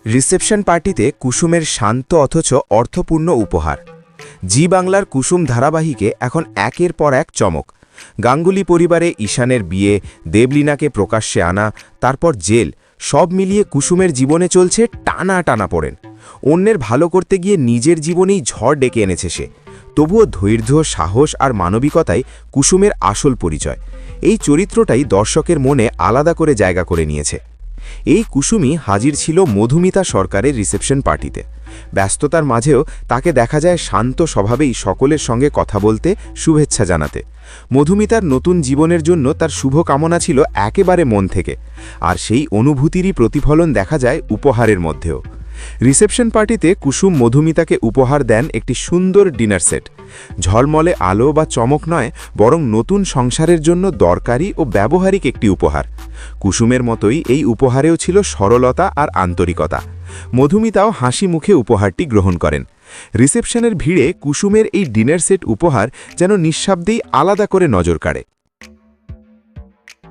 Reception পার্টিতে কুসুমের শান্ত অথচ অর্থপূর্ণ উপহার। জি বাংলার কুসুম ধারাবাহিকে এখন একের পর এক চমক। গাঙ্গুলি পরিবারে ঈশানের বিয়ে, দেবলীনাকে প্রকাশ্যে আনা, তারপর জেল, সব মিলিয়ে কুসুমের জীবনে চলছে টানা টানা পড়েন। অন্যের ভালো করতে গিয়ে নিজের জীবনেই ঝড় ডেকে এনেছে সে। তবুও ধৈর্য, সাহস আর মানবিকতাই কুসুমের আসল পরিচয়। এই চরিত্রটাই দর্শকের মনে আলাদা করে জায়গা করে নিয়েছে। এই কুসুমই হাজির ছিল মধুমিতা সরকারের রিসেপশন পার্টিতে। ব্যস্ততার মাঝেও তাকে দেখা যায় শান্ত স্বভাবেই সকলের সঙ্গে কথা বলতে, শুভেচ্ছা জানাতে। মধুমিতার নতুন জীবনের জন্য তার শুভ কামনা ছিল একেবারে মন থেকে, আর সেই অনুভূতিরই প্রতিফলন দেখা যায় উপহারের মধ্যেও। রিসেপশন পার্টিতে কুসুম মধুমিতাকে উপহার দেন একটি সুন্দর ডিনার সেট। ঝলমলে আলো বা চমক নয়, বরং নতুন সংসারের জন্য দরকারি ও ব্যবহারিক একটি উপহার। কুসুমের মতোই এই উপহারেও ছিল সরলতা আর আন্তরিকতা। মধুমিতাও হাসি মুখে উপহারটি গ্রহণ করেন। রিসেপশনের ভিড়ে কুসুমের এই ডিনার সেট উপহার যেন নিঃশব্দেই আলাদা করে নজর কাড়ে।